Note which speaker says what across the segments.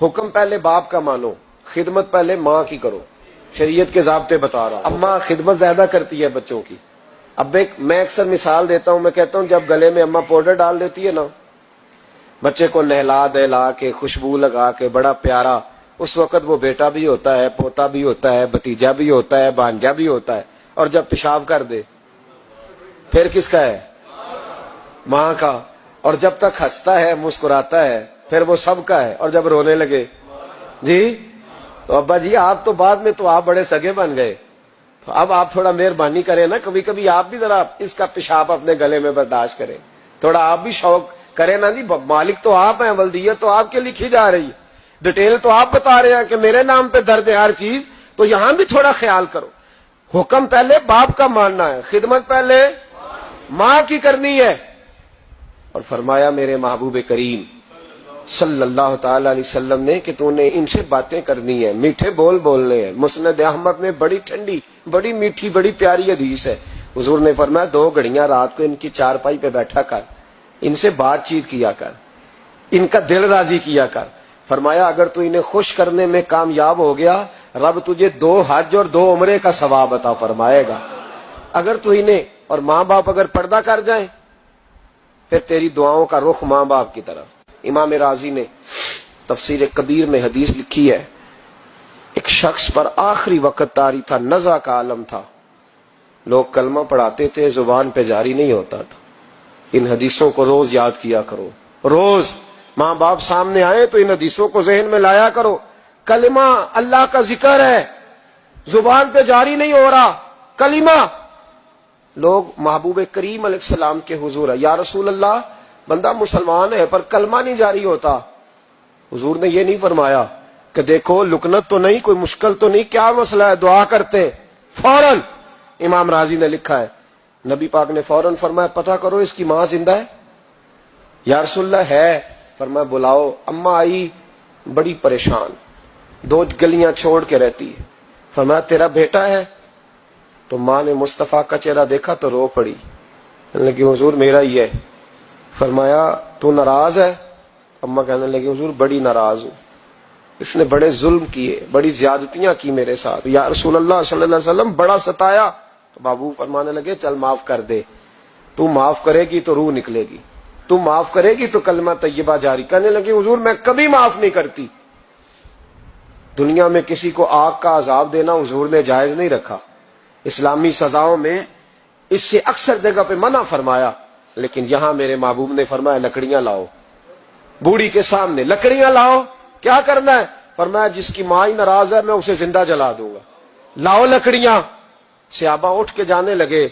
Speaker 1: حکم پہلے باپ کا مانو، خدمت پہلے ماں کی کرو. شریعت کے ضابطے بتا رہا ہوں. اماں خدمت زیادہ کرتی ہے بچوں کی. اب میں اکثر مثال دیتا ہوں، میں کہتا ہوں جب گلے میں اماں پاؤڈر ڈال دیتی ہے نا، بچے کو نہلا دہلا کے خوشبو لگا کے بڑا پیارا، اس وقت وہ بیٹا بھی ہوتا ہے، پوتا بھی ہوتا ہے، بھتیجا بھی ہوتا ہے، بھانجا بھی ہوتا ہے. اور جب پیشاب کر دے پھر کس کا ہے؟ ماں کا. اور جب تک ہنستا ہے مسکراتا ہے پھر وہ سب کا ہے. اور جب رونے لگے جی تو ابا جی آپ تو بعد میں تو آپ بڑے سگے بن گئے، تو اب آپ تھوڑا مہربانی کریں نا، کبھی کبھی آپ بھی ذرا اس کا پیشاب اپنے گلے میں برداشت کریں، تھوڑا آپ بھی شوق کریں نا جی. مالک تو آپ ہیں، ولدیت تو آپ کے لکھی جا رہی ہے، ڈیٹیل تو آپ بتا رہے ہیں کہ میرے نام پہ درد ہے ہر چیز، تو یہاں بھی تھوڑا خیال کرو. حکم پہلے باپ کا ماننا ہے، خدمت پہلے ماں کی کرنی ہے. اور فرمایا میرے محبوب کریم صلی اللہ تعالی علیہ وسلم نے کہ تو نے ان سے باتیں کرنی ہے، میٹھے بول بولنے ہیں. مسند احمد میں بڑی ٹھنڈی، بڑی میٹھی، بڑی پیاری حدیث ہے. حضور نے فرمایا 2 گھڑیاں رات کو ان کی چارپائی پہ بیٹھا کر، ان سے بات چیت کیا کر، ان کا دل راضی کیا کر. فرمایا اگر تو انہیں خوش کرنے میں کامیاب ہو گیا، رب تجھے 2 حج اور 2 عمرے کا ثواب عطا فرمائے گا. اگر تو انہیں اور ماں باپ اگر پردہ کر جائیں پھر تیری دعاؤں کا رخ ماں باپ کی طرف. امام راضی نے تفسیر کبیر میں حدیث لکھی ہے، ایک شخص پر آخری وقت طاری تھا، نزع کا عالم تھا، لوگ کلمہ پڑھاتے تھے، زبان پہ جاری نہیں ہوتا تھا. ان حدیثوں کو روز یاد کیا کرو، روز ماں باپ سامنے آئے تو ان حدیثوں کو ذہن میں لایا کرو. کلمہ اللہ کا ذکر ہے، زبان پہ جاری نہیں ہو رہا کلمہ. لوگ محبوب کریم علیہ السلام کے حضور ہے، یا رسول اللہ بندہ مسلمان ہے پر کلمہ نہیں جاری ہوتا. حضور نے یہ نہیں فرمایا کہ دیکھو لکنت تو نہیں، کوئی مشکل تو نہیں، کیا مسئلہ ہے، دعا کرتے ہیں. فوراً امام راضی نے لکھا ہے نبی پاک نے فوراً فرمایا پتہ کرو اس کی ماں زندہ ہے. یا رسول اللہ ہے. فرمایا بلاؤ. اماں آئی بڑی پریشان، 2 گلیاں چھوڑ کے رہتی ہے. فرمایا تیرا بیٹا ہے؟ تو ماں نے مصطفیٰ کا چہرہ دیکھا تو رو پڑی، کہنے لگی حضور میرا ہی ہے. فرمایا تو ناراض ہے؟ اماں کہنے لگی حضور بڑی ناراض ہوں، اس نے بڑے ظلم کیے، بڑی زیادتیاں کی میرے ساتھ. یا رسول اللہ صلی اللہ علیہ وسلم بڑا ستایا. تو بابو فرمانے لگے چل معاف کر دے، تو معاف کرے گی تو روح نکلے گی، تو معاف کرے گی تو کلمہ طیبہ جاری. کہنے لگی حضور میں کبھی معاف نہیں کرتی. دنیا میں کسی کو آگ کا عذاب دینا حضور نے جائز نہیں رکھا، اسلامی سزاؤں میں اس سے اکثر جگہ پہ منع فرمایا، لیکن یہاں میرے محبوب نے فرمایا لکڑیاں لاؤ. بوڑھی کے سامنے لکڑیاں لاؤ. کیا کرنا ہے؟ فرمایا جس کی ماں ہی ناراض ہے میں اسے زندہ جلا دوں گا. لاؤ لکڑیاں. صحابہ اٹھ کے جانے لگے،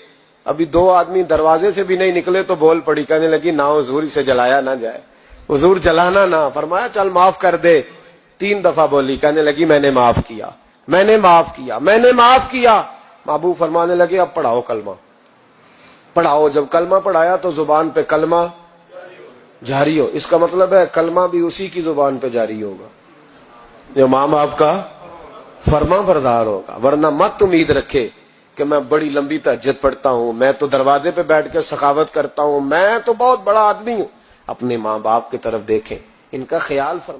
Speaker 1: ابھی 2 آدمی دروازے سے بھی نہیں نکلے تو بول پڑی، کہنے لگی نہ حضور اسے جلایا نہ جائے، حضور جلانا نہ. فرمایا چل معاف کر دے. 3 دفعہ بولی، کہنے لگی میں نے معاف کیا، میں نے معاف کیا، میں نے معاف کیا. محبوب فرمانے لگے اب پڑھاؤ کلمہ، پڑھاؤ. جب کلمہ پڑھایا تو زبان پہ کلمہ جاری ہو. اس کا مطلب ہے کلمہ بھی اسی کی زبان پہ جاری ہوگا جو ماں باپ کا فرما بردار ہوگا. ورنہ مت امید رکھے کہ میں بڑی لمبی تہجد پڑھتا ہوں، میں تو دروازے پہ بیٹھ کے سخاوت کرتا ہوں، میں تو بہت بڑا آدمی ہوں. اپنے ماں باپ کی طرف دیکھیں، ان کا خیال فرمائیں.